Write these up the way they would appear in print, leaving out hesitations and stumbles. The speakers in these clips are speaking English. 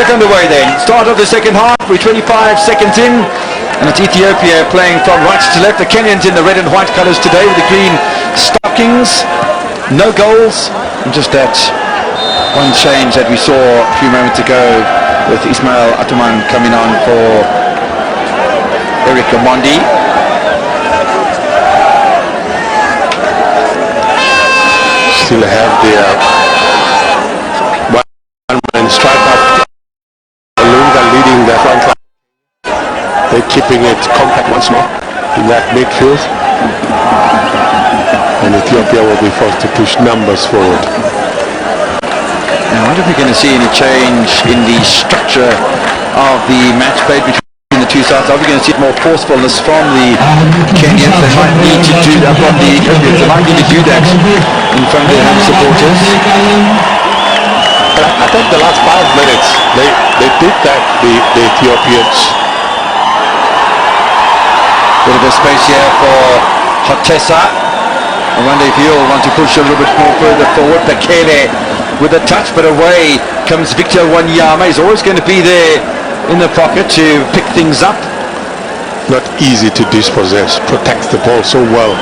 get underway then. Start of the second half. We're 25 seconds in. And it's Ethiopia playing from right to left. The Kenyans in the red and white colours today with the green stockings. No goals. And just that one change that we saw a few moments ago with Ismail Atuman coming on for Eric Omondi. Still have the one-man striker Lunga leading the front line. They're keeping it compact once more in that midfield. And Ethiopia will be forced to push numbers forward. I wonder if we're going to see any change in the structure of the match played between the two sides. Are we going to see more forcefulness from the Kenyans? They might need to do that from the Ethiopians. They might need to do that in front of their home supporters. But I think the last 5 minutes they did that, the Ethiopians. Bit of a space here for Hotesa. I wonder if he'll want to push a little bit more further forward. Bekele with a touch, but away comes Victor Wanyama. He's always going to be there in the pocket to pick things up. Not easy to dispossess, protects the ball so well.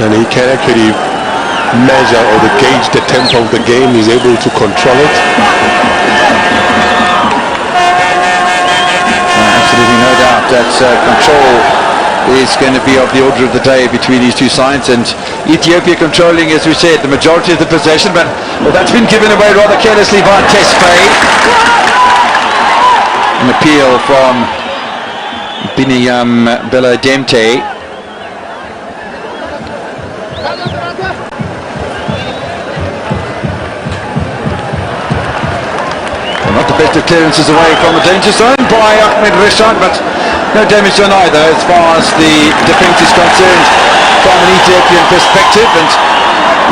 And he can actually measure or gauge the tempo of the game. He's able to control it. Absolutely no doubt that control is going to be of the order of the day between these two sides, and Ethiopia controlling, as we said, the majority of the possession, but that's been given away rather carelessly by Tesfaye. An appeal from Biniyam Belademte. Not the best of clearances away from the danger zone by Ahmed Reshad, but no damage done either as far as the defence is concerned from an Ethiopian perspective, and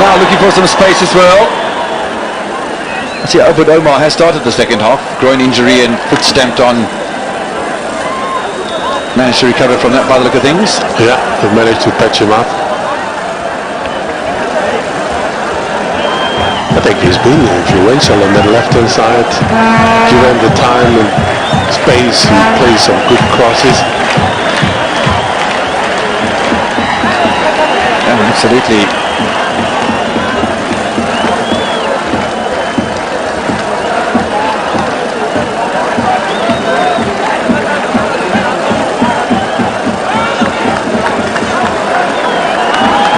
now looking for some space as well. I see Obed Omar has started the second half, groin injury and foot stamped on. Managed to recover from that by the look of things. Yeah, they've managed to patch him up. I think he's been influential on the left-hand side. Given the time and space, he plays some good crosses. Yeah, absolutely.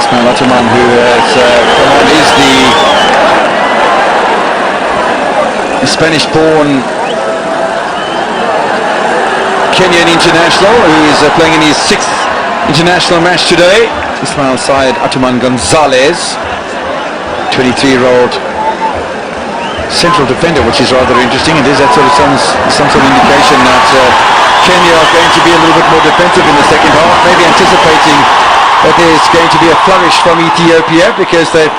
Ismail Atuman, who has come on, is the Spanish-born Kenyan international who is playing in his 6th international match today. Ismail Said Atuman Gonzalez, 23-year-old central defender, which is rather interesting. It is that sort of some sort of indication that Kenya are going to be a little bit more defensive in the second half, maybe anticipating that there's going to be a flourish from Ethiopia, because they've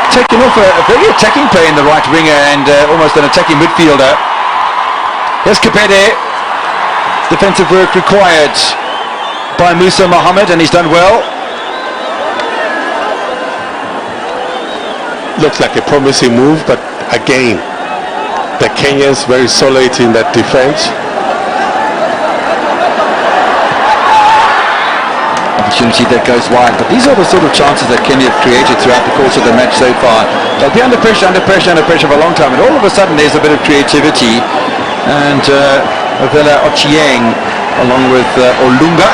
taken off a very attacking play in the right winger and almost an attacking midfielder. Here's Kabede. Defensive work required by Musa Mohammed, and he's done well. Looks like a promising move, but again, the Kenyans very solid in that defense. Opportunity that goes wide, but these are the sort of chances that Kenya have created throughout the course of the match so far. They'll be under pressure for a long time, and all of a sudden there's a bit of creativity, and Ovela Ochieng along with Olunga.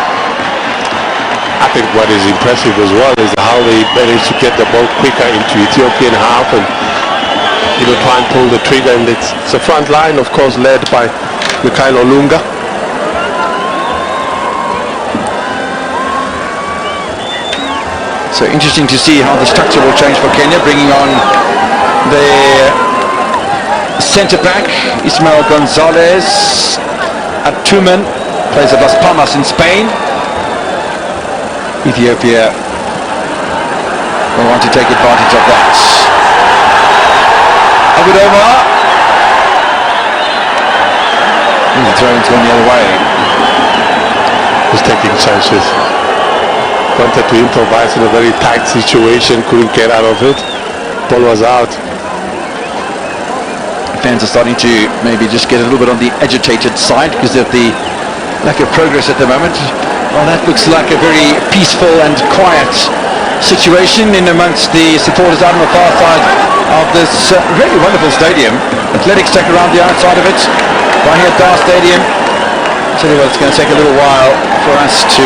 I think what is impressive as well is how they managed to get the ball quicker into Ethiopian half and try and pull the trigger, and it's the front line, of course, led by Mikhail Olunga. So interesting to see how the structure will change for Kenya, bringing on their centre-back, Ismail Gonzalez. Atuman plays at Las Palmas in Spain. Ethiopia will want to take advantage of that. Obed Omar. The throw-in's gone the other way. He's taking chances. Wanted to improvise in a very tight situation, couldn't get out of it. Ball was out. fans are starting to maybe just get a little bit on the agitated side because of the lack of progress at the moment. Well, that looks like a very peaceful and quiet situation in amongst the supporters out on the far side of this really wonderful stadium. Athletics take around the outside of it. Bahirdar Stadium. I'll tell you what, it's going to take a little while for us to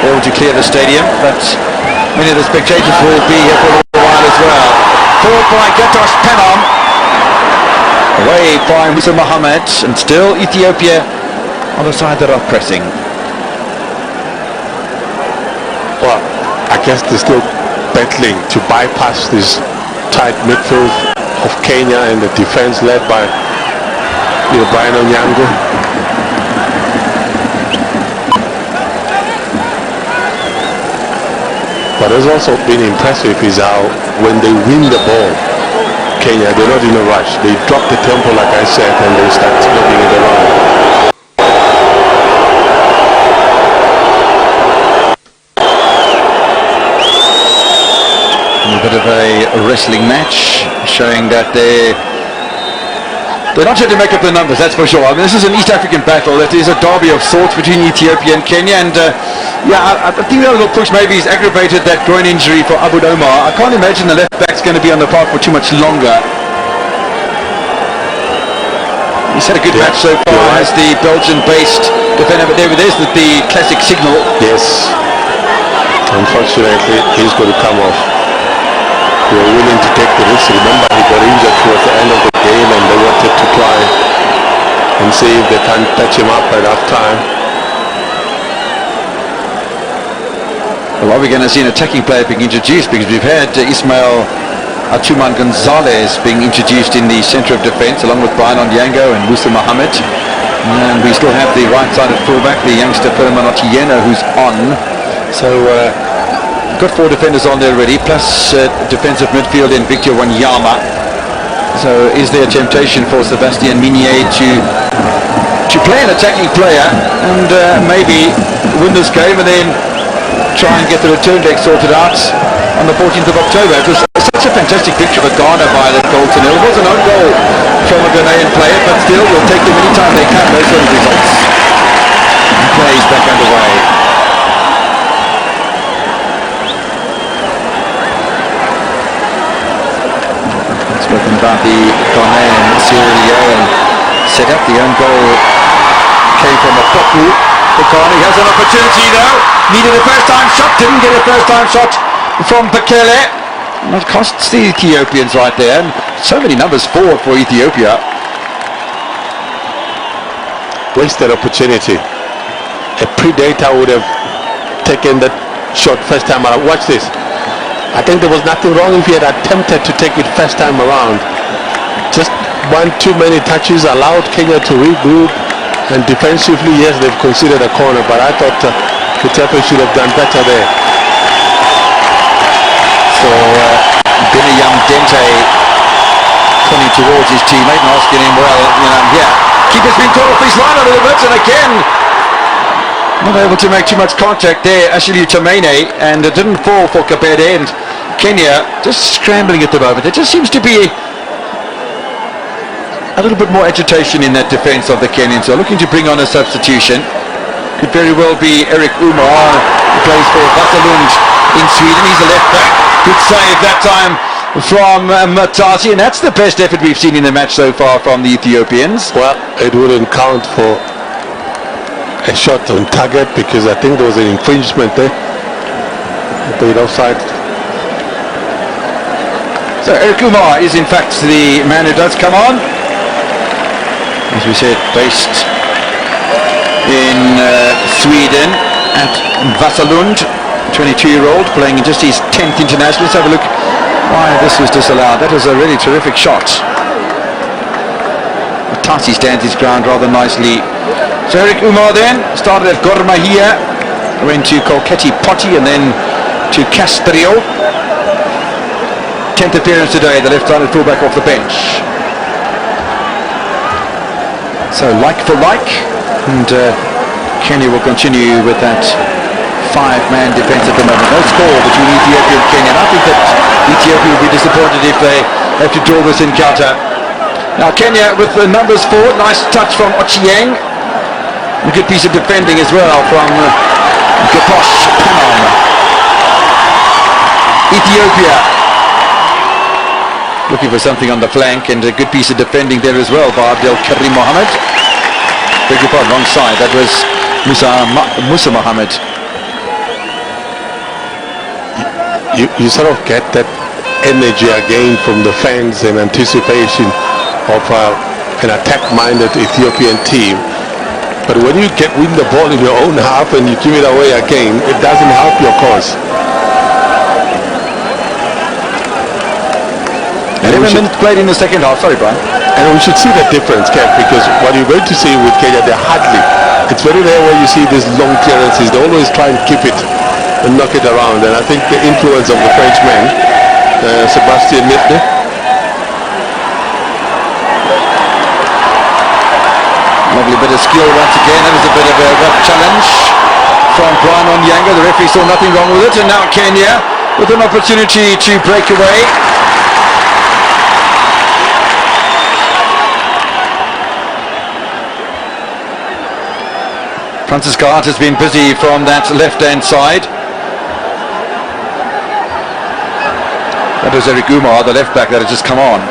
be able to clear the stadium, but many of the spectators will be here for a little while as well. Forward by Gatos Penom. Away by Musa Mohammed, and still Ethiopia on the side that are pressing. Well, I guess they're still battling to bypass this tight midfield of Kenya and the defense led by Brian Onyango. But it's also been impressive is how when they win the ball, Kenya, they're not in a rush. They drop the tempo, like I said, and they start moving it around. A bit of a wrestling match, showing that they're not trying to make up the numbers, that's for sure. I mean, this is an East African battle. It is a derby of sorts between Ethiopia and Kenya, and I think that little push maybe has aggravated that groin injury for Abu Omar. I can't imagine the left back's going to be on the park for too much longer. He's had a good match so far as the Belgian-based defender, but there's the classic signal. Yes. Unfortunately, he's going to come off. They were willing to take the risk. Remember, he got injured towards the end of the game, and they wanted to try and see if they can touch him up at half time. Well, are we going to see an attacking player being introduced? Because we've had Ismail Atuman Gonzalez being introduced in the centre of defence, along with Brian Onyango and Musa Mohammed. And we still have the right-sided fullback, the youngster Philemon Otieno, who's on. So, got 4 defenders on there already, plus defensive midfield in Victor Wanyama. So is there a temptation for Sebastian Minier to play an attacking player and maybe win this game and then try and get the return leg sorted out on the 14th of October? It was such a fantastic victory for Ghana by that goal to nil. It was an own goal from a Ghanaian player, but still we'll take them anytime they come, those sort of results. And play is back underway. Spoken about the Ghanaian Sierra Leone set up. The own goal came from Opoku. He has an opportunity though. Needed a first time shot, didn't get a first time shot from Bekele. That costs the Ethiopians right there. And so many numbers forward for Ethiopia. Wasted opportunity. A predator would have taken that shot first time around. Watch this. I think there was nothing wrong if he had attempted to take it first time around. Just one too many touches allowed Kenya to regroup, and defensively, yes, they've considered a corner, but I thought Ethiopia should have done better there. So Binayam Dente turning towards his teammate and asking him, well, keeper's been caught off his line a little bit, and again not able to make too much contact there, Ashley Tamene, and it didn't fall for Kabede, and Kenya just scrambling at the moment. There just seems to be a little bit more agitation in that defence of the Kenyans. So looking to bring on a substitution. Could very well be Eric Umar, who plays for Vasalund in Sweden. He's a left back. Good save that time from Matati, and that's the best effort we've seen in the match so far from the Ethiopians. Well, it wouldn't count for a shot on target because I think there was an infringement there. Played offside. So Eric Umar is in fact the man who does come on. As we said, based in Sweden at Vasalund, 22-year-old, playing in just his 10th international. Let's have a look why this was disallowed. That was a really terrific shot. Tati stands his ground rather nicely. So Eric Umar then started at Gor Mahia, went to Kolketi Poti and then to Castrillo. 10th appearance today, the left-sided fullback off the bench. So like for like, and Kenya will continue with that 5-man defence at the moment. No score between Ethiopia and Kenya, and I think that Ethiopia will be disappointed if they have to draw this encounter. Now Kenya with the numbers 4. Nice touch from Ochieng. A good piece of defending as well from Gaposh Panom. Ethiopia looking for something on the flank, and a good piece of defending there as well by Abdel Karim Mohammed. Beg your pardon, wrong side. That was Musa Mohammed. You sort of get that energy again from the fans and anticipation of an attack-minded Ethiopian team. But when you win the ball in your own half and you give it away again, it doesn't help your cause. 11 minutes played in the second half. Sorry, Brian. And we should see the difference, Kev, because what you're going to see with Kenya, they're hardly. It's very rare where you see these long clearances. They always try and keep it and knock it around. And I think the influence of the Frenchman, Sebastian Mittler, lovely bit of skill once again. That was a bit of a rough challenge from Brian Onyango. The referee saw nothing wrong with it, and now Kenya with an opportunity to break away. Francis Gart has been busy from that left-hand side. That was Eric Umar, the left-back, that has just come on.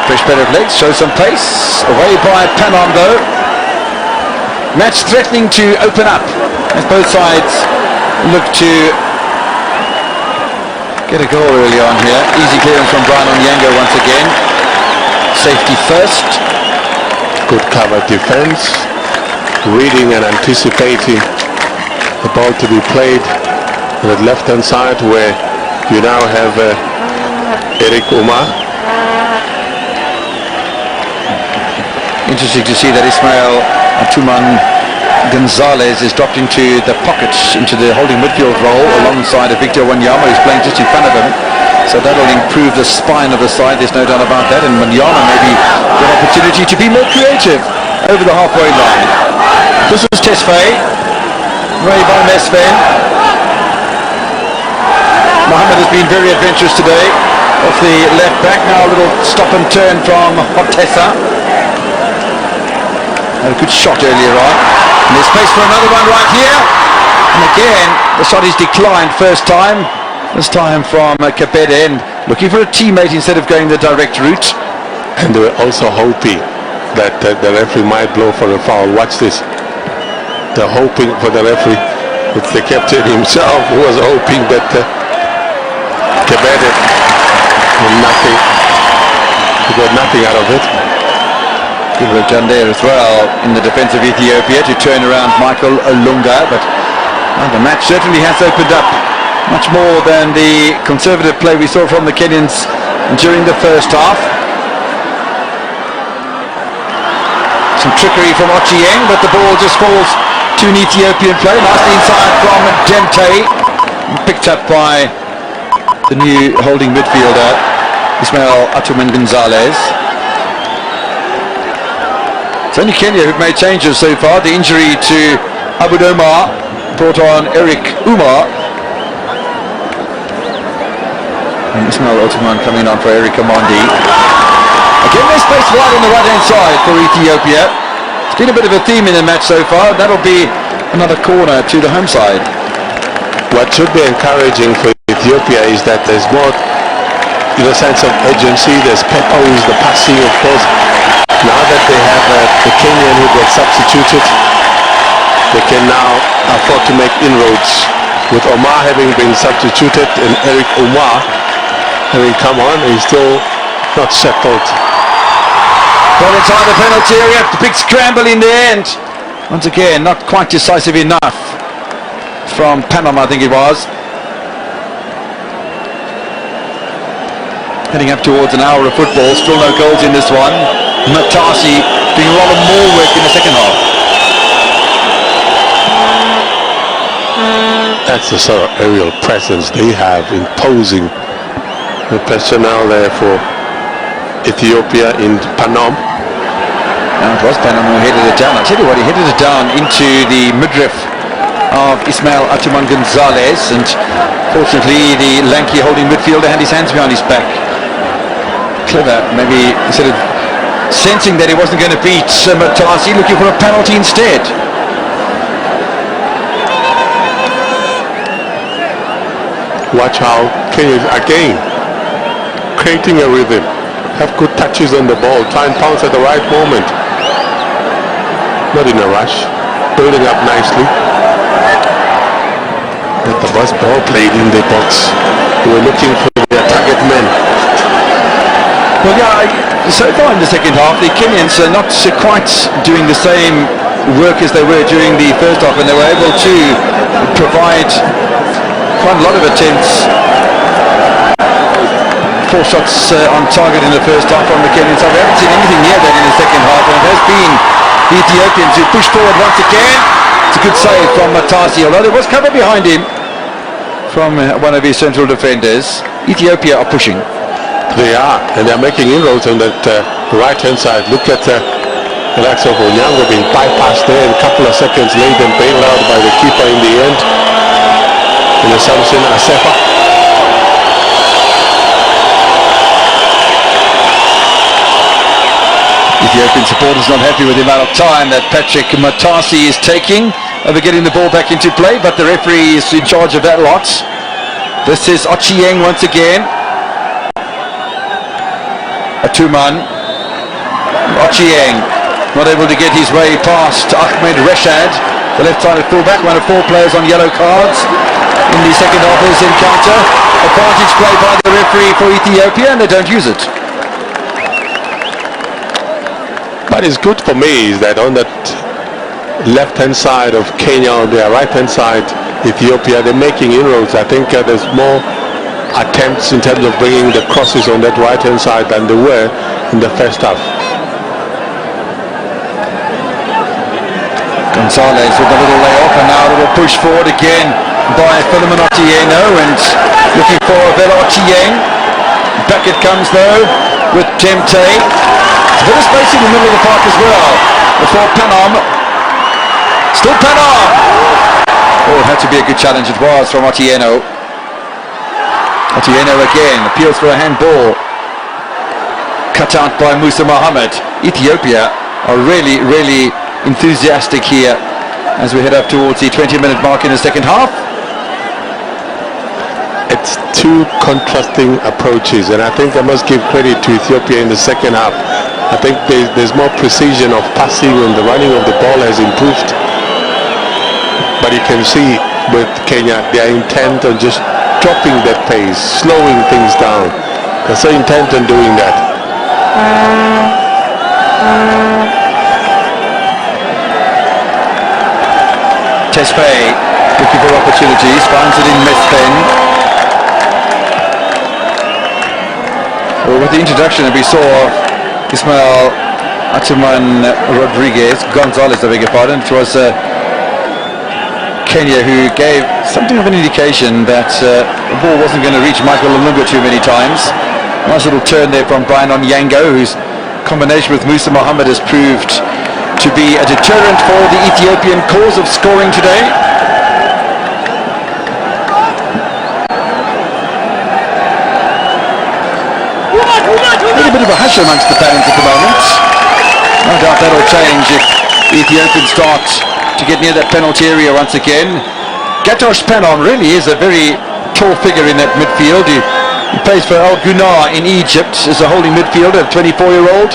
Fresh pair of legs, shows some pace. Away by Panom though. Match threatening to open up as both sides look to get a goal early on here. Easy clearance from Brian Onyango once again. Safety first. Good cover defense, reading and anticipating the ball to be played on the left-hand side, where you now have Eric Umar. Interesting to see that Ismail Atuman Gonzalez is dropped into the pocket, into the holding midfield role alongside Victor Wanyama, who's playing just in front of him. So that'll improve the spine of the side, there's no doubt about that. And Wanyama maybe the opportunity to be more creative over the halfway line. This is Tesfaye, Ray by Mesfen. Mohammed has been very adventurous today off the left back. Now a little stop and turn from Hotessa. Had a good shot earlier on. And there's space for another one right here. And again, the shot is declined first time. This time from Kabede, and looking for a teammate instead of going the direct route. And they were also hoping that the referee might blow for a foul. Watch this. They're hoping for the referee. It's the captain himself who was hoping that Kabede nothing. He got nothing out of it. Good work done there as well in the defence of Ethiopia to turn around Michael Olunga, but the match certainly has opened up much more than the conservative play we saw from the Kenyans during the first half. Some trickery from Ochieng, but the ball just falls to an Ethiopian play. Nicely inside from Dente, picked up by the new holding midfielder Ismail Atuman Gonzalez. It's only Kenya who've made changes so far. The injury to Abud Omar brought on Eric Umar. And Ismail Atuman coming on for Eric Omondi. Again, there's space wide on the right-hand side for Ethiopia. It's been a bit of a theme in the match so far. That'll be another corner to the home side. What should be encouraging for Ethiopia is that there's more sense of urgency. There's peppers, the passing, of course. Now that they have the Kenyan who got substituted, they can now afford to make inroads. With Omar having been substituted and Eric Umar having come on, he's still not settled. Ball inside the penalty area, the big scramble in the end. Once again, not quite decisive enough from Panama, I think it was. Heading up towards an hour of football, still no goals in this one. Matasi doing a lot of more work in the second half. That's the sort of aerial presence they have, imposing the personnel there for Ethiopia in Panom. And it was Panom who headed it down. I tell you what, he headed it down into the midriff of Ismail Atuman Gonzalez, and fortunately the lanky holding midfielder had his hands behind his back. Clever, maybe sort of sensing that he wasn't going to beat Matasi, looking for a penalty instead. Watch how Kenya again creating a rhythm, have good touches on the ball, try and pounce at the right moment, not in a rush, building up nicely. But the bus ball played in the box. They were looking for their target men. Well, yeah, so far in the second half, the Kenyans are not quite doing the same work as they were during the first half, and they were able to provide quite a lot of attempts. 4 shots on target in the first half from the Kenyans. I haven't seen anything near that in the second half, and it has been the Ethiopians who push forward once again. It's a good save from Matasi, although there was cover behind him from one of his central defenders. Ethiopia are pushing. They are, and they're making inroads on that right-hand side. Look at the likes of Onyango being bypassed there, and a couple of seconds later and bailed out by the keeper in the end. In assumption, Asefa. Ethiopian supporters not happy with the amount of time that Patrick Matasi is taking over getting the ball back into play, but the referee is in charge of that lot. This is Ochieng once again. Atuman. Ochieng not able to get his way past Ahmed Reshad, the left-sided fullback, one of 4 players on yellow cards in the second half of this encounter. Advantage play by the referee for Ethiopia, and they don't use it. What is good for me is that on that left-hand side of Kenya, on their right-hand side, Ethiopia, they're making inroads. I think there's more attempts in terms of bringing the crosses on that right-hand side than there were in the first half. Gonzalez with a little layoff, and now a little push forward again by Philemon Otieno, and looking for Vela Ochieng. Back it comes though with Temte. A bit of space in the middle of the park as well before Panom. Still Panom. Oh, it had to be a good challenge. It was from Otieno. Otieno again appeals for a handball. Cut out by Musa Mohammed. Ethiopia are really enthusiastic here as we head up towards the 20-minute mark in the second half. It's 2 contrasting approaches, and I think I must give credit to Ethiopia in the second half. I think there's more precision of passing, and the running of the ball has improved. But you can see with Kenya, they are intent on just dropping that pace, slowing things down. They're so intent on doing that. Tesfaye looking for opportunities, finds it in Mesfen. Well, with the introduction that we saw of Ismail Atuman Gonzalez, I beg your pardon, it was Kenya who gave something of an indication that the ball wasn't going to reach Michael Olunga too many times. Nice little turn there from Brian Onyango, whose combination with Musa Mohammed has proved to be a deterrent for the Ethiopian cause of scoring today. A little bit of a hush amongst the fans at the moment. No doubt that'll change if the Ethiopians start to get near that penalty area once again. Gatosh Panom really is a very tall figure in that midfield. He plays for Al Ghunnar in Egypt as a holding midfielder, a 24-year-old.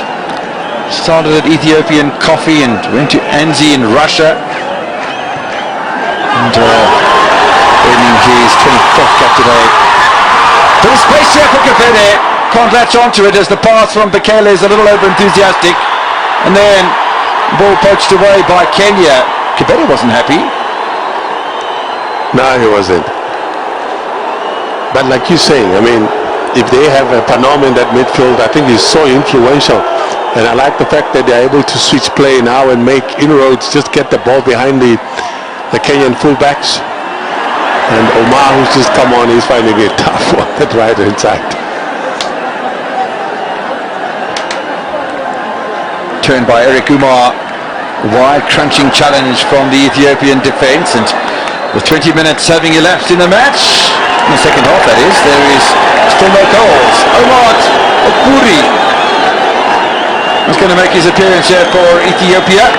Started at Ethiopian Coffee and went to Anzi in Russia. And earning his 24th cap today. Bit of space here for Kafede. Can't latch onto it as the pass from Bekele is a little over-enthusiastic. And then ball poached away by Kenya. Kibede wasn't happy. No, he wasn't. But like you're saying, I mean, if they have a Panom in that midfield, I think he's so influential. And I like the fact that they're able to switch play now and make inroads, just get the ball behind the Kenyan fullbacks. And Omar, who's just come on, he's finding it tough on that right-hand side. Turned by Eric Umar. Wide crunching challenge from the Ethiopian defence, and With 20 minutes having elapsed in the match, in the second half that is, there is still no goals. Omar Okuri is going to make his appearance here for Ethiopia.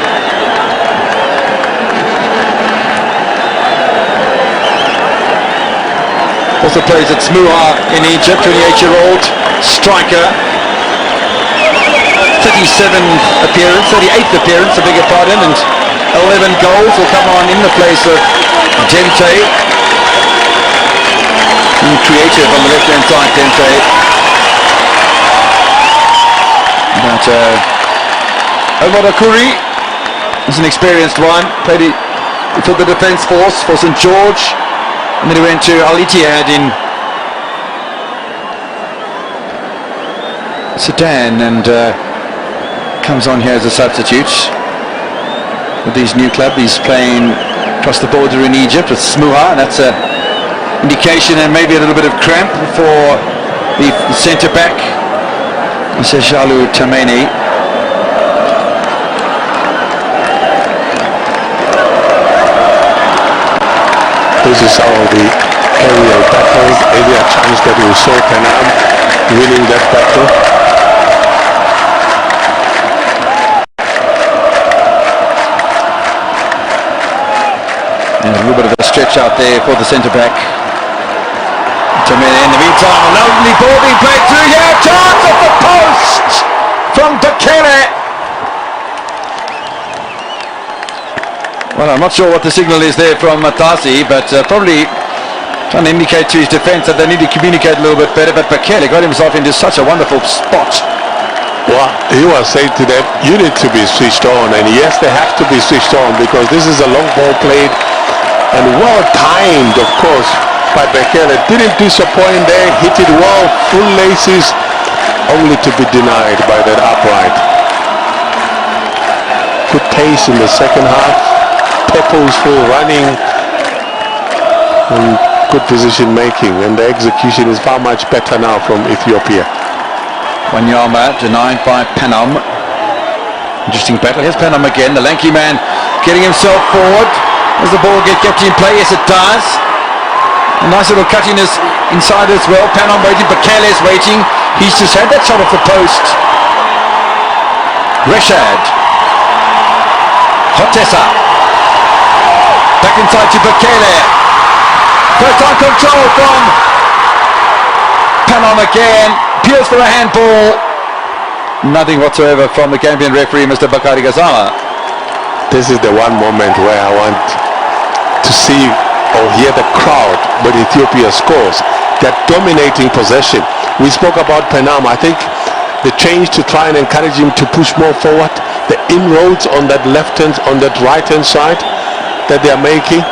Also plays at Smuha in Egypt, 28-year-old striker. 38th appearance, I beg your pardon, and 11 goals will come on in the place of Dente. Creative on the left-hand side, Dente. But Omar Okuri is an experienced one. Played for the Defence Force for St George, and then he went to Al Ittihad in Sudan, and comes on here as a substitute with his new club. He's playing across the border in Egypt with Smuha, and that's an indication and maybe a little bit of cramp for the centre back, Shalu Tameni. This is some of the aerial battles. Maybe a chance that we saw Panam winning that battle. And a little bit of a stretch out there for the centre-back. In the meantime, a lovely ball being played through here. Chance off the post from Bekele. Well, I'm not sure what the signal is there from Matasi, but probably trying to indicate to his defence that they need to communicate a little bit better. But Bekele got himself into such a wonderful spot. Well, he was saying to them, you need to be switched on. And yes, they have to be switched on because this is a long ball played. And well timed, of course, by Bekele. Didn't disappoint there, hit it well, full laces, only to be denied by that upright. Good pace in the second half, purposeful running, and good decision making, and the execution is far much better now from Ethiopia. Wanyama denied by Panam. Interesting battle. Here's Panam again, the lanky man getting himself forward. Does the ball get kept in play? Yes, it does. A nice little cutting is inside as well. Panam waiting, Bekele is waiting. He's just had that shot off the post. Reshad. Hotessa. Back inside to Bekele. First time control from Panam again. Appeals for a handball. Nothing whatsoever from the Gambian referee, Mr. Bakari Gazala. This is the one moment where I want to see or hear the crowd when Ethiopia scores. That dominating possession. We spoke about Panam. I think the change to try and encourage him to push more forward, the inroads on that left hand, on that right hand side that they are making,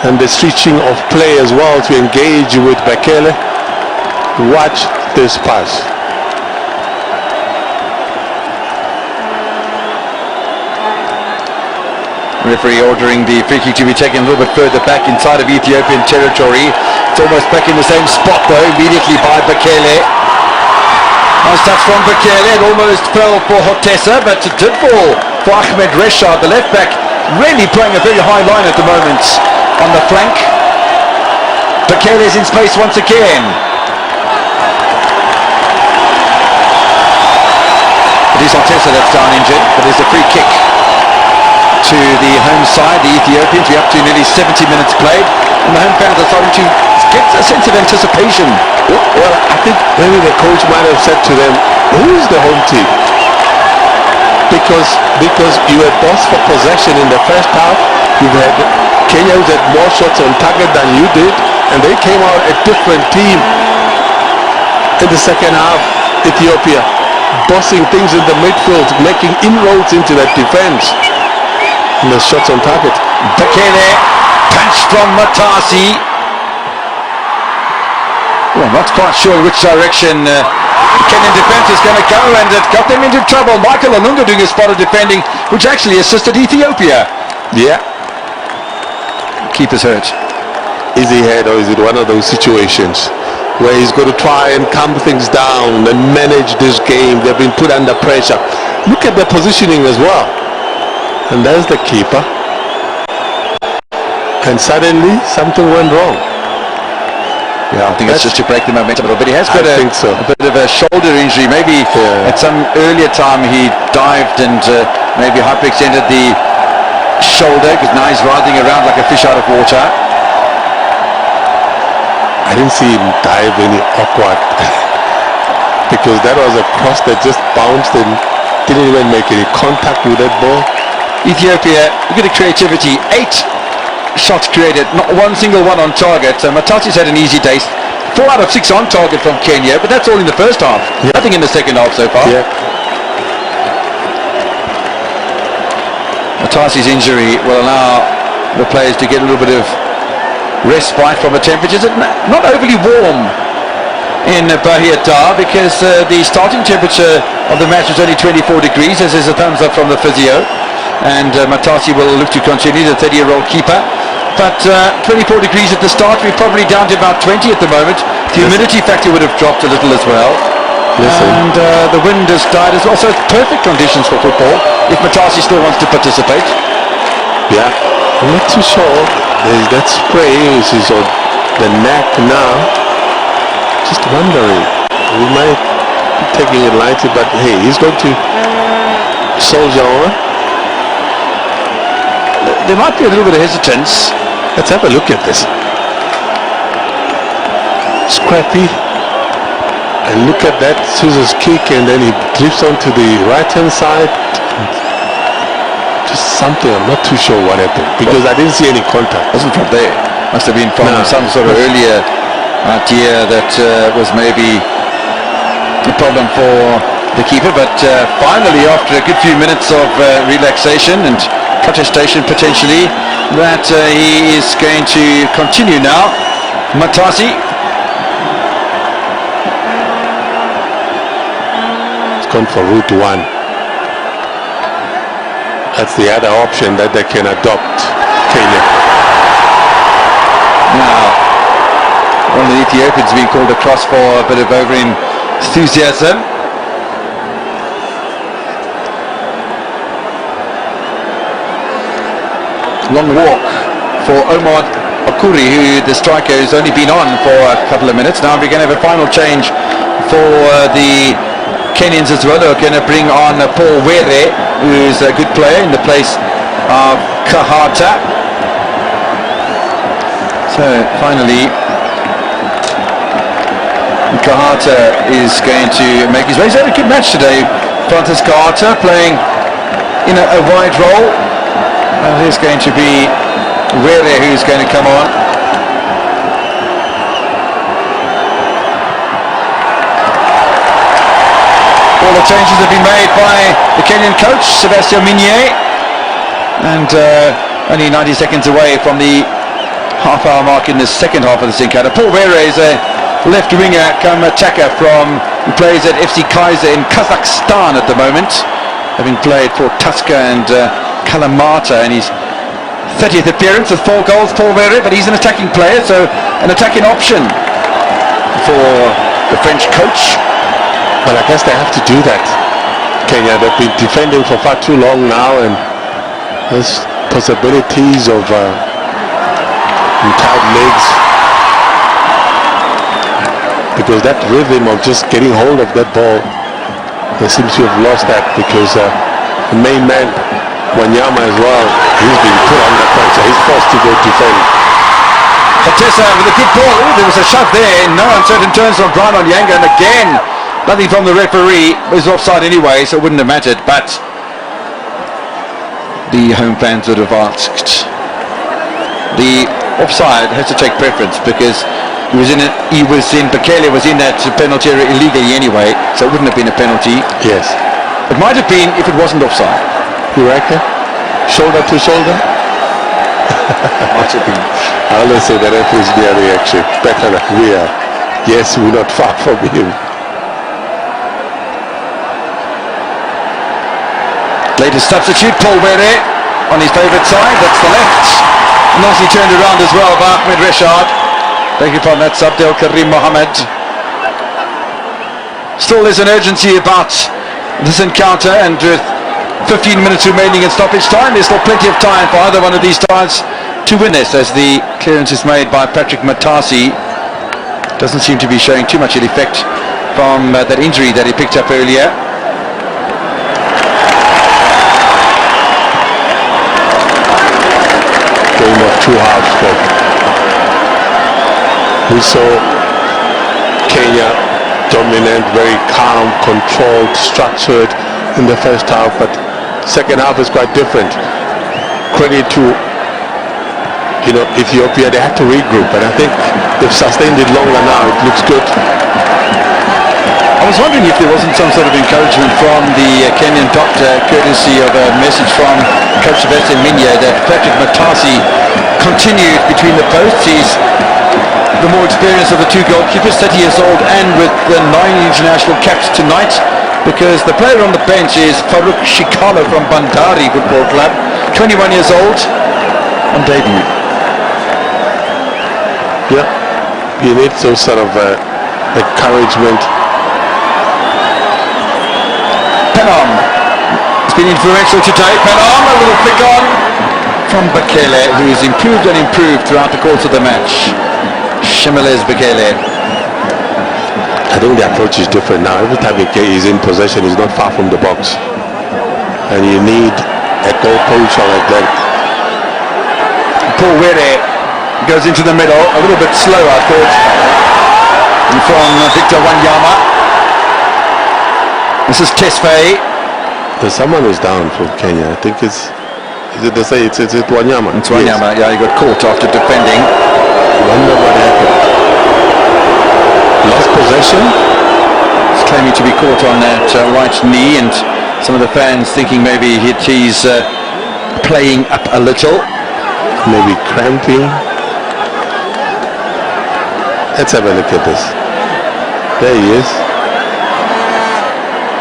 and the switching of play as well to engage with Bekele. Watch this pass. Referee ordering the free kick to be taken a little bit further back inside of Ethiopian territory. It's almost back in the same spot though, immediately by Bekele. Nice touch from Bekele. It almost fell for Hotessa, but it did fall for Ahmed Reshad, the left back, really playing a very high line at the moment on the flank. Bekele is in space once again. It is Hotessa that's down injured, but there's a free kick to the home side, the Ethiopians. We're up to nearly 70 minutes played, and the home fans are starting to get a sense of anticipation. Well, I think maybe the coach might have said to them, who is the home team? Because you had boss for possession in the first half. You've had Kenya who had more shots on target than you did, and they came out a different team in the second half. Ethiopia bossing things in the midfield, making inroads into that defense. And the shots on target. Bekele, punch from Matasi. Well, I'm not quite sure which direction the Kenyan defence is going to go, and it got them into trouble. Michael Olunga doing a spot of defending, which actually assisted Ethiopia. Yeah. Keeper's hurt. Is he hurt, or is it one of those situations where he's going to try and calm things down and manage this game? They've been put under pressure. Look at the positioning as well. And there's the keeper. and suddenly something went wrong. Yeah, I think it's just to break the momentum a little bit. He has got a bit of a shoulder injury. Maybe at some earlier time he dived and maybe hyperextended the shoulder, because now he's writhing around like a fish out of water. I didn't see him dive any awkward because that was a cross that just bounced and didn't even make any contact with that ball. Ethiopia, look at the creativity. 8 shots created, not one single one on target. So Matasi's had an easy day. 4 out of 6 on target from Kenya, but that's all in the first half. Yeah. Nothing in the second half so far. Yeah. Matasi's injury will allow the players to get a little bit of respite from the temperatures. It's not overly warm in Bahirdar because the starting temperature of the match was only 24 degrees, as is a thumbs up from the physio. And Matasi will look to continue, the 30-year-old keeper. But 24 degrees at the start, we're probably down to about 20 at the moment. The humidity factor would have dropped a little as well. And the wind has died as well. So it's perfect conditions for football if Matasi still wants to participate. Yeah, I'm not too sure. There's that spray which is on the neck now. Just wondering. We might be taking it lightly, but hey, he's going to soldier on. There might be a little bit of hesitance. Let's have a look at this. Scrappy. And look at that scissors kick, and then he drifts onto the right-hand side. Just something, I'm not too sure what happened, because I didn't see any contact. Wasn't from there. Must have been from some sort of earlier idea that was maybe a problem for the keeper. But finally, after a good few minutes of relaxation and protestation potentially, that he is going to continue now. Matasi. It's gone for route 1. That's the other option that they can adopt, Kenya. Now, one of the Ethiopians being called across for a bit of over enthusiasm. Long walk for Omar Akuri, who the striker has only been on for a couple of minutes. Now we're going to have a final change for the Kenyans as well. They're going to bring on Paul Were, who's a good player, in the place of Kahata. So finally Kahata is going to make his way. He's had a good match today, Francis Kahata, playing in a wide role. And there's going to be Were who's going to come on. All the changes have been made by the Kenyan coach, Sebastian Minye. And only 90 seconds away from the half-hour mark in the second half of this encounter. Paul Were is a left winger, come attacker who plays at FC Kaiser in Kazakhstan at the moment, having played for Tusker and Kalamata, and his 30th appearance with 4 goals, Paul Were, but he's an attacking player, so an attacking option for the French coach. Well, I guess they have to do that. Kenya, they've been defending for far too long now, and there's possibilities of tight legs, because that rhythm of just getting hold of that ball, they seem to have lost that, because the main man, Wanyama as well, he's been put under pressure. He's forced to go defend. Hatessa with a good ball. Ooh, there was a shot there. No uncertain turns from Brian Onyanga, and again, nothing from the referee. It was offside anyway, so it wouldn't have mattered. But the home fans would have asked. The offside has to take preference, because Bekele was in that penalty area illegally anyway, so it wouldn't have been a penalty. Yes. It might have been if it wasn't offside. You reckon? Shoulder to shoulder? Might have been. I always say the referee is near the action, better than we are. Yes, we're not far from him. Latest substitute, Paul Were on his favourite side, that's the left. Nicely turned around as well by Ahmed Reshad. Thank you for that sub, Del Karim Mohammed. Still there's an urgency about this encounter, and with 15 minutes remaining in stoppage time, there's still plenty of time for either one of these sides to win this, as the clearance is made by Patrick Matasi. Doesn't seem to be showing too much effect from that injury that he picked up earlier. Game of two halves, but we saw Kenya dominant, very calm, controlled, structured in the first half, but second half is quite different. Credit to Ethiopia, they had to regroup, and I think they've sustained it longer now. It looks good. I was wondering if there wasn't some sort of encouragement from the Kenyan doctor, courtesy of a message from Coach Sebastian Minya, that Patrick Matasi continued between the posts. He's the more experienced of the two goalkeepers, 30 years old, and with the 9 international caps tonight, because the player on the bench is Farouk Shikala from Bandari Football Club, 21 years old, on debut. Yeah, you need some sort of encouragement. Penom has been influential today. Penom, a little pick on from Bekele, who's improved and improved throughout the course of the match. Shimelez Bekele. I think the approach is different now. Every time he's in possession, he's not far from the box, and you need a goal position like that. Paul Were goes into the middle, a little bit slow, I thought, from Victor Wanyama. This is Tesfaye. There's someone who's down from Kenya. I think it's Wanyama. It's Wanyama, yeah, he got caught after defending. Wonder what happened. Lost possession. He's claiming to be caught on that right knee, and some of the fans thinking maybe he's playing up a little. Maybe cramping. Let's have a look at this. There he is.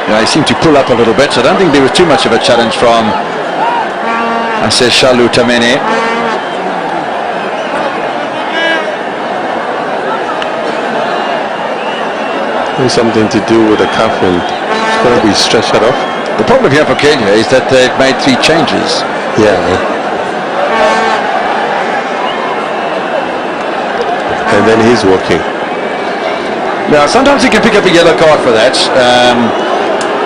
Yeah, he seemed to pull up a little bit, so I don't think there was too much of a challenge from Shalu Tamene. There's something to do with the cuff, and it's going to be stretched off. The problem here for Kenya is that they've made 3 changes. Yeah. And then he's walking. Now, sometimes you can pick up a yellow card for that.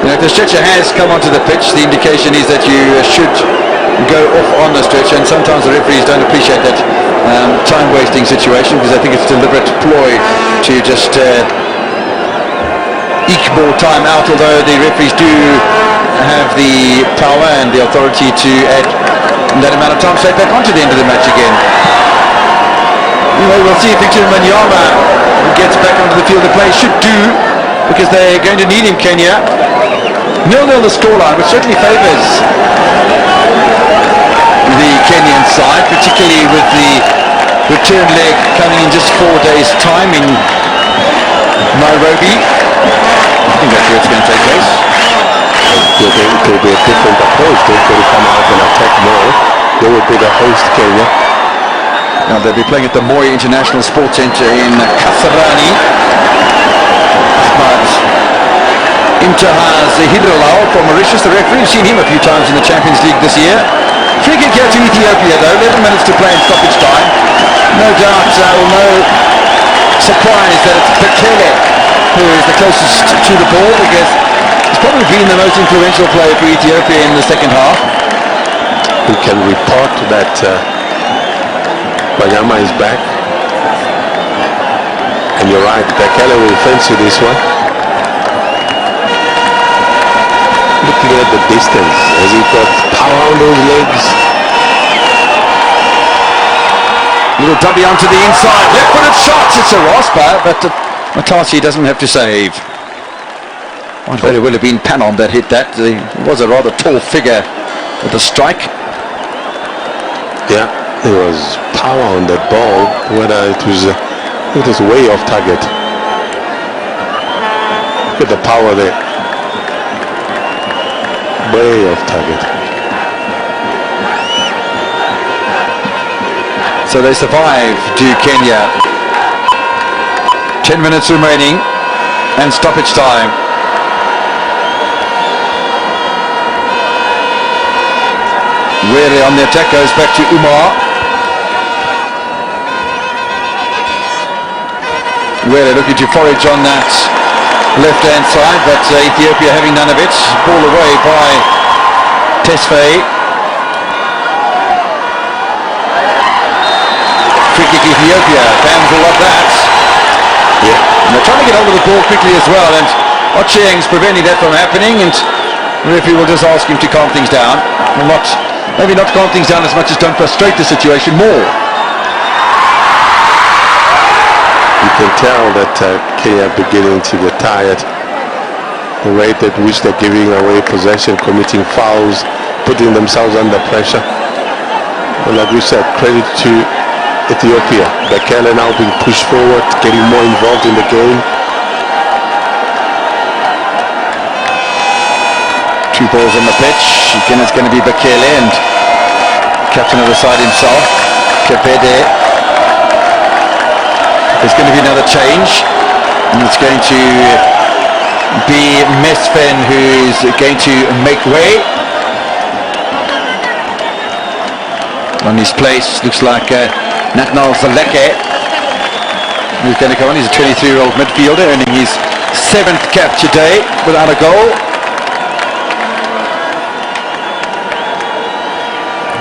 If the stretcher has come onto the pitch, the indication is that you should go off on the stretcher, and sometimes the referees don't appreciate that time-wasting situation, because I think it's a deliberate ploy to just eke more time out, although the referees do have the power and the authority to add that amount of time straight back onto the end of the match again. We'll see if Victor Wanyama gets back onto the field of play. Should do, because they're going to need him, Kenya. 0-0 the scoreline, which certainly favours the Kenyan side, particularly with the return leg coming in just 4 days' time in Nairobi. I think that's where it's going to take place. It will be a different approach. They're going to come out and attack more. They will be the host, Kenya. Now they'll be playing at the Moi International Sports Centre in Kasarani. Ahmad Imtihaz Hidralal from Mauritius, the referee. We've seen him a few times in the Champions League this year. Free kick here to Ethiopia though, 11 minutes to play in stoppage time. No doubt, or no surprise that it's Bekele who is the closest to the ball, because he's probably been the most influential player for Ethiopia in the second half. We can report that Wanyama is back, and you're right, Bekele will fancy this one. Looking at the distance, has he got power on those legs? Little dubby onto the inside, left-footed shot. It's a rasper, but Matasi doesn't have to save. Might very well have been Panon that hit that. He was a rather tall figure with the strike. Yeah, there was power on that ball, whether it was way off target. Look at the power there. Way off target. So they survive to Kenya. 10 minutes remaining and stoppage time. Really on the attack, goes back to Umar. We're looking to forage on that left-hand side, but Ethiopia having none of it. Ball away by Tesfaye. Free kick Ethiopia. Fans will love that. Yeah. And they're trying to get hold of the ball quickly as well, and Ochieng's preventing that from happening, and the referee will just ask him to calm things down. Well, maybe not calm things down as much as don't frustrate the situation more. You can tell that Kenya are beginning to get tired. The rate at which they're giving away possession, committing fouls, putting themselves under pressure. And like we said, credit to Ethiopia. Bekele now being pushed forward, getting more involved in the game. Two balls on the pitch. Again, it's going to be Bekele and captain of the side himself, Kebede. There's going to be another change, and it's going to be Mesfen who's going to make way. On his place, looks like Natnal Zaleke, who's going to come on. He's a 23-year-old midfielder, earning his 7th cap today without a goal.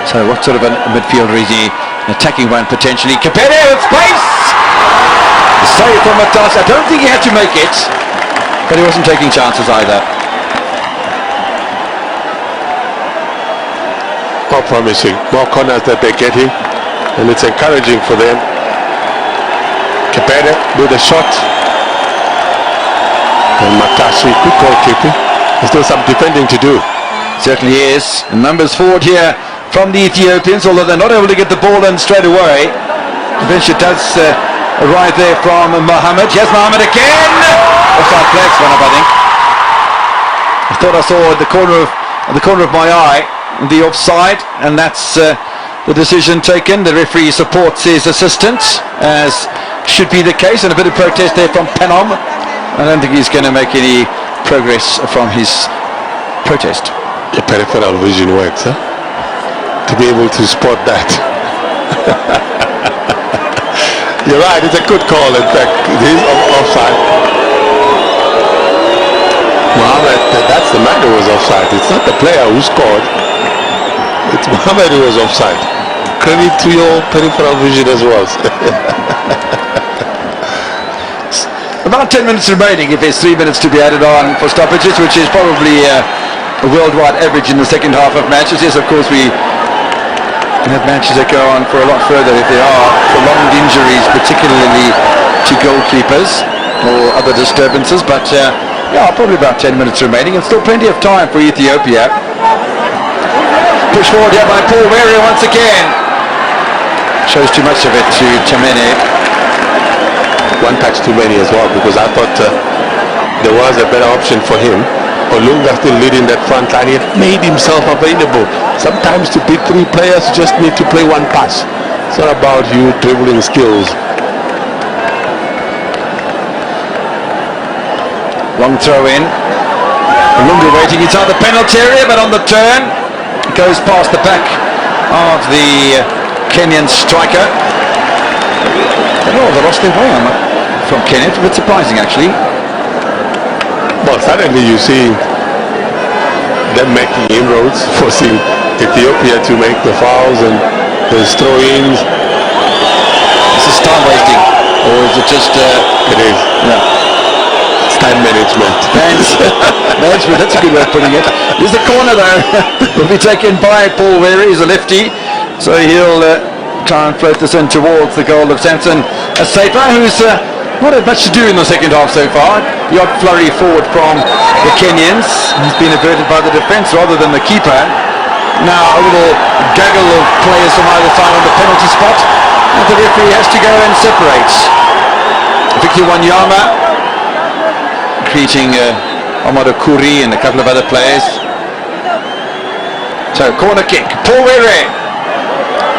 So what sort of a midfielder is he? An attacking one potentially. Kebede with space! Save from Matas. I don't think he had to make it, but he wasn't taking chances either. More promising, more corners that they're getting, and it's encouraging for them. Kebede with a shot. And Matasi, good goalkeeping. There's still some defending to do. Certainly is. And numbers forward here from the Ethiopians, although they're not able to get the ball in straight away. Eventually it does arrive there from Mohammed. Here's Mohammed again. Offside flags one up, I think. I thought I saw at the corner of my eye the offside, and that's the decision taken. The referee supports his assistant, as should be the case, and a bit of protest there from Penom. I don't think he's going to make any progress from his protest. The peripheral vision works, huh? To be able to spot that. You're right, it's a good call. In fact, it is offside. Mohammed, that's the man who was offside. It's not the player who scored. It's Mohammed who was offside. Credit to your peripheral vision as well. About 10 minutes remaining if there's 3 minutes to be added on for stoppages, which is probably a worldwide average in the second half of matches. Yes, of course, we have matches that go on for a lot further if there are prolonged injuries, particularly to goalkeepers or other disturbances. But yeah, probably about 10 minutes remaining, and still plenty of time for Ethiopia. Push forward here by Paul Weary once again. Shows too much of it to Temene. One touch too many as well, because I thought there was a better option for him. Olunga still leading that front line. He had made himself available. Sometimes to beat 3 players, you just need to play one pass. It's not about you dribbling skills. Long throw in. Olunga waiting inside the penalty area, but on the turn it goes past the back of the Kenyan striker. Oh, they lost their way from Kenya. It's a bit surprising, actually. Well, suddenly you see them making inroads, forcing Ethiopia to make the fouls, and there's throw-ins. This is time wasting, or is it just? It is. Yeah. It's time management. Management. That's a good way of putting it. Here's the corner though. Will be taken by Paul Weary. He's a lefty, so he'll try and float this in towards the goal of Samson Asepa, who's not had much to do in the second half so far. The odd flurry forward from the Kenyans has been averted by the defence rather than the keeper. Now a little gaggle of players from either side on the penalty spot, and the referee has to go and separate. Victor Wanyama greeting Amado Kuri and a couple of other players. So corner kick. Paul Weary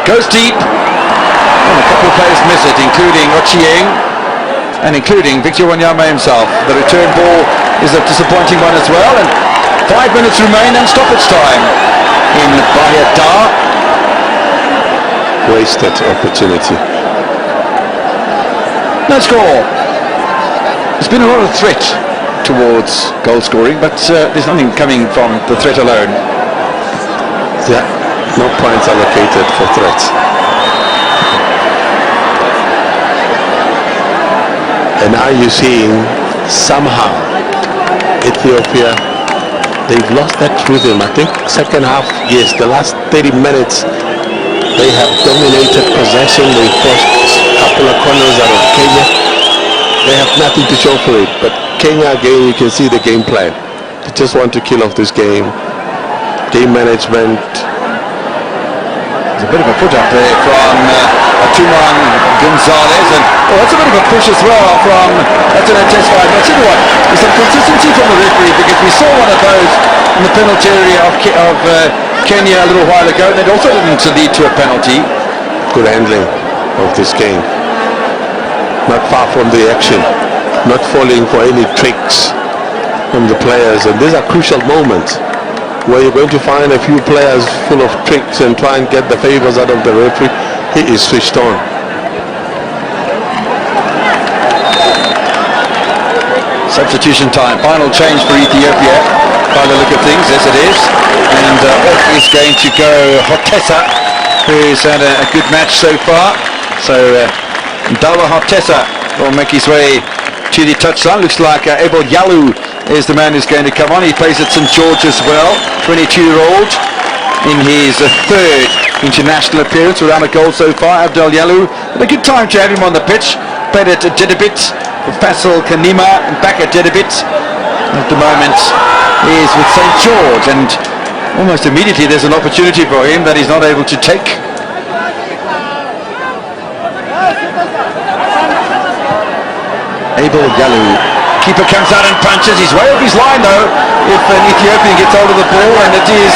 goes deep, and a couple of players miss it, including Ochieng and including Victor Wanyama himself. The return ball is a disappointing one as well, and 5 minutes remain and stoppage time in Bahirdar. Wasted opportunity. No score. there's been a lot of threat towards goal scoring, but there's nothing coming from the threat alone. Yeah, no points allocated for threats. And are you seeing somehow Ethiopia, they've lost that rhythm. I think second half, yes, the last 30 minutes they have dominated possession. They forced a couple of corners out of Kenya. They have nothing to show for it. But Kenya, again, you can see the game plan. They just want to kill off this game. Game management. There's a bit of a put up there from Atuman Gonzalez, and that's a bit of a push as well from Etienne Tesfaye. But I tell you what, there's some consistency from the referee, because we saw one of those in the penalty area of Kenya a little while ago, and it also didn't lead to a penalty. Good handling of this game. Not far from the action, not falling for any tricks from the players, and these are crucial moments where you're going to find a few players full of tricks and try and get the favors out of the referee. He is switched on. Substitution time, final change for Ethiopia by the look of things. Yes, it is, and off is going to go Hotesa, who's had a good match so far. So Dawa Hotesa will make his way to the touchline. Looks like Abel Yalu is the man who's going to come on. He plays at St George as well, 22-year-old in his third international appearance, without a goal so far. Abdel Yalu, had a good time to have him on the pitch. Played at Jedabit for Faisal Kanima, and back at Jedabit at the moment is with St George, and almost immediately there's an opportunity for him that he's not able to take. Abel Yalu, keeper comes out and punches. He's way off his line though if an Ethiopian gets hold of the ball, and it is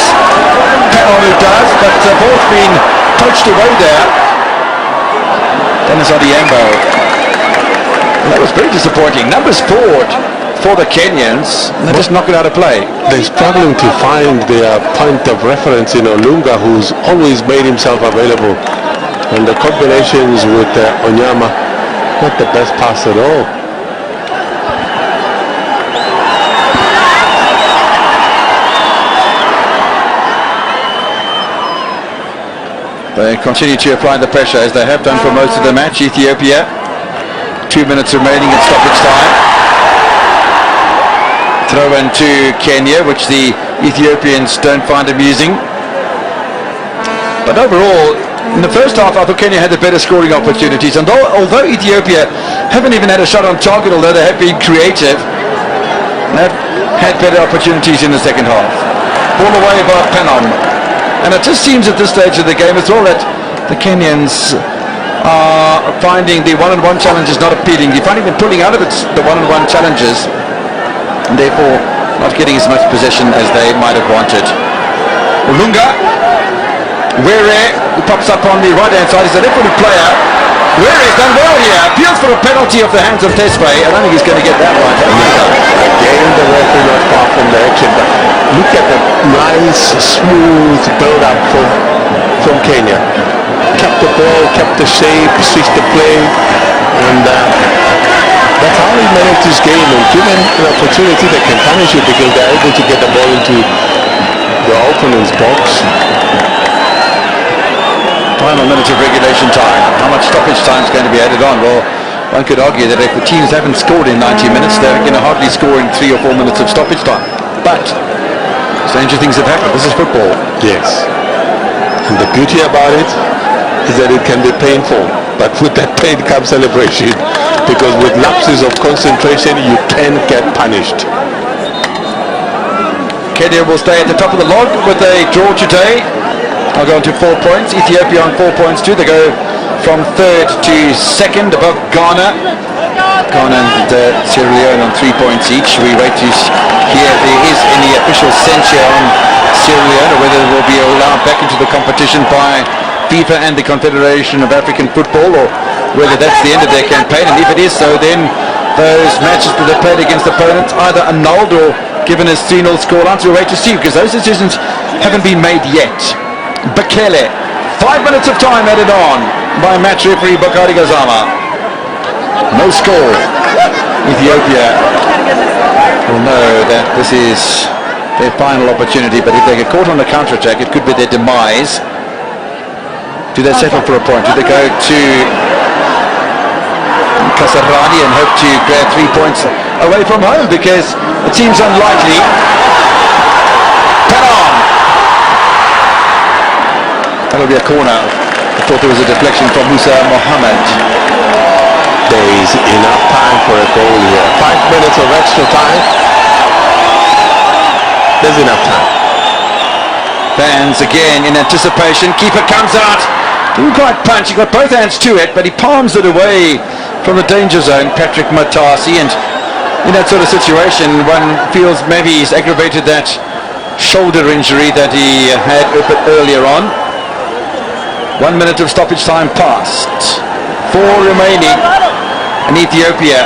Panon who does, but the ball's been poached away there. Dennis Odiembo. That was very disappointing. Numbers forward for the Kenyans, and they just knock it out of play. They're struggling to find their point of reference in Olunga, who's always made himself available, and the combinations with Onyama, not the best pass at all. They continue to apply the pressure as they have done for most of the match. Ethiopia, 2 minutes remaining in stoppage time. Throw in to Kenya, which the Ethiopians don't find amusing. But overall, in the first half, I thought Kenya had the better scoring opportunities. And although Ethiopia haven't even had a shot on target, although they have been creative, they've had better opportunities in the second half. Ball away by Panon. And it just seems at this stage of the game as well that the Kenyans are finding the one-on-one challenges not appealing. You're finding them pulling out of the one-on-one challenges, and therefore not getting as much possession as they might have wanted. Olunga, Were, who pops up on the right-hand side, is a left-footed player. Were has done well here. Appeals for a penalty off the hands of Tesfaye. I don't think he's going to get that right. Again, the referee not far from the action, but look at the nice, smooth build-up from Kenya. Kept the ball, kept the shape, switched the play, and that's how he managed this game. And given an opportunity, they can punish you because they're able to get the ball into the opponent's box. Final minute of regulation time. How much stoppage time is going to be added on? Well, one could argue that if the teams haven't scored in 90 minutes, they're going to hardly score in 3 or 4 minutes of stoppage time. But stranger things have happened. This is football. Yes. And the beauty about it is that it can be painful, but with that pain comes celebration, because with lapses of concentration you can get punished. Kenya will stay at the top of the log with a draw today. I'll go on to 4 points. Ethiopia on 4 points too. They go from third to second above Ghana. Ghana and Sierra Leone on 3 points each. We wait to hear if there is any official censure on Sierra Leone, or whether it will be allowed back into the competition by FIFA and the Confederation of African Football, or whether that's the end of their campaign. And if it is so, then those matches that they played against opponents either annulled or given as 3-0 scorelines. We'll wait to see, because those decisions haven't been made yet. Bekele, 5 minutes of time added on by match referee Bakari Gazama. No score. Ethiopia will know that this is their final opportunity, but if they get caught on the counter-attack, it could be their demise. Do they settle for a point? Do they go to Kasarani and hope to grab 3 points away from home? Because it seems unlikely. Panon! That'll be a corner. I thought there was a deflection from Musa Mohammed. There is enough time for a goal here. 5 minutes of extra time. There's enough time. Fans again in anticipation. Keeper comes out. Didn't quite punch. He got both hands to it, but he palms it away from the danger zone, Patrick Matasi. And in that sort of situation, one feels maybe he's aggravated that shoulder injury that he had a bit earlier on. 1 minute of stoppage time passed. 4 remaining. And Ethiopia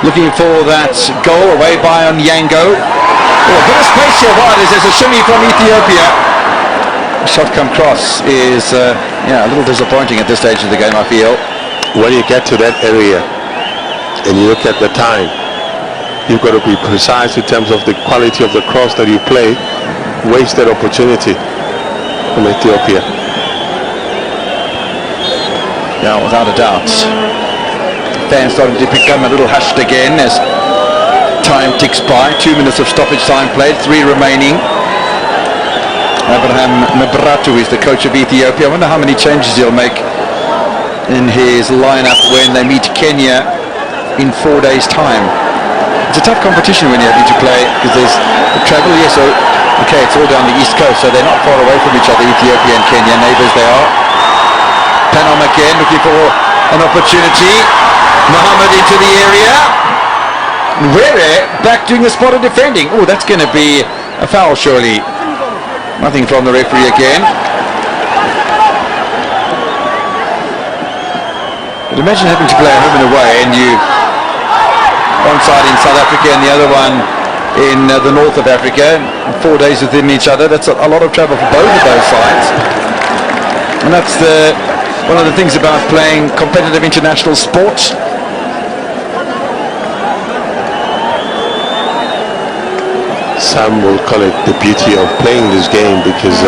looking for that goal away by Onyango. Oh, a bit of space here wide as there's a shimmy from Ethiopia. The shot come cross is a little disappointing at this stage of the game, I feel. When you get to that area and you look at the time, you've got to be precise in terms of the quality of the cross that you play. Wasted opportunity from Ethiopia. Yeah, without a doubt. Fans starting to become a little hushed again as time ticks by. 2 minutes of stoppage time played, 3 remaining. Abraham Nabratu is the coach of Ethiopia. I wonder how many changes he'll make in his lineup when they meet Kenya in 4 days' time. It's a tough competition when you're having to play because there's the travel. Yes, so okay, it's all down the east coast, so they're not far away from each other. Ethiopia and Kenya, neighbours they are. Panom again looking for an opportunity. Mohammed into the area. Were back doing a spot of defending. Oh, that's going to be a foul surely. Nothing from the referee again. But imagine having to play home and away, and you one side in South Africa and the other one in the north of Africa, 4 days within each other. That's a lot of travel for both of those sides. And that's one of the things about playing competitive international sports. Some will call it the beauty of playing this game because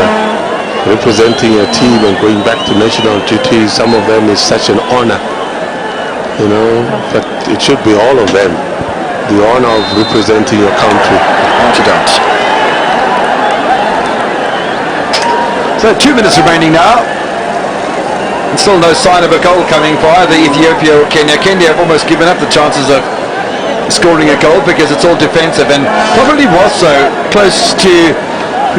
representing a team and going back to national duty, some of them is such an honor, you know, but it should be all of them, the honor of representing your country. So 2 minutes remaining now, and still no sign of a goal coming for either Ethiopia or Kenya. Kenya have almost given up the chances of scoring a goal because it's all defensive, and probably was so close to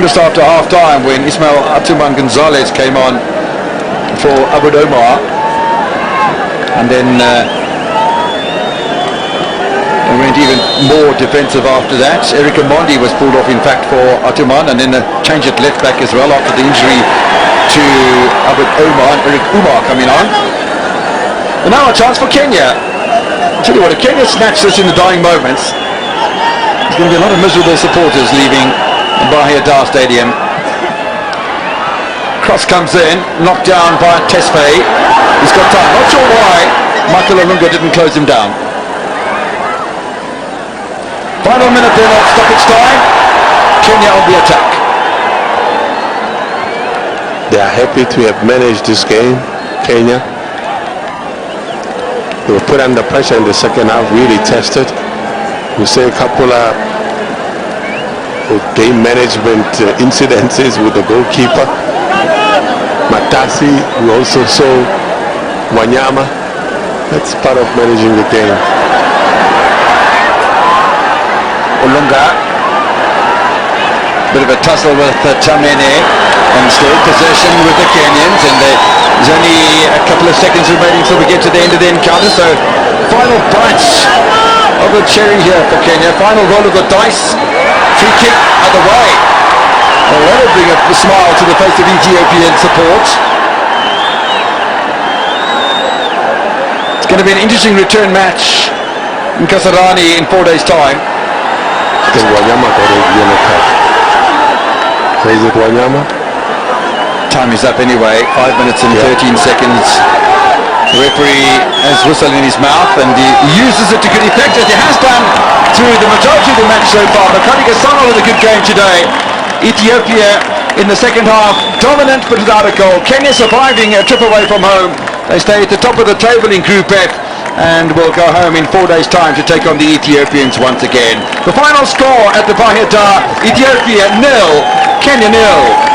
just after half time when Ismail Atuman Gonzalez came on for Abud Omar, and then they went even more defensive after that. Eric Omondi was pulled off in fact for Atuman, and then a change at left back as well after the injury to Abud Omar, and Eric Umar coming on. And now a chance for Kenya. I'll tell you what, if Kenya snatch this in the dying moments, there's going to be a lot of miserable supporters leaving Bahirdar Stadium. Cross comes in, knocked down by Tesfaye. He's got time. Not sure why Michael Olunga didn't close him down. Final minute then of stoppage time. Kenya on the attack. They are happy to have managed this game, Kenya. They were put under pressure in the second half, really tested. We say a couple of game management incidences with the goalkeeper. Matasi, we also saw Wanyama. That's part of managing the game. Olunga, bit of a tussle with Tamene, and still possession with the Kenyans, and there's only a couple of seconds remaining until we get to the end of the encounter, so final bite of the cherry here for Kenya. Final roll of the dice. Free kick other way. Well, that'll bring a smile to the face of Ethiopian support. It's going to be an interesting return match in Kasarani in 4 days' time. I think Wanyama got a yellow card. Is it Wanyama? Time is up anyway. 5 minutes and 13 seconds The referee has whistle in his mouth and he uses it to good effect, as he has done through the majority of the match so far. Makani Gasano with a good game today. Ethiopia in the second half dominant but without a goal. Kenya surviving a trip away from home. They stay at the top of the table in Group F and will go home in 4 days' time to take on the Ethiopians once again. The final score at the Bahirdar: Ethiopia 0, Kenya 0.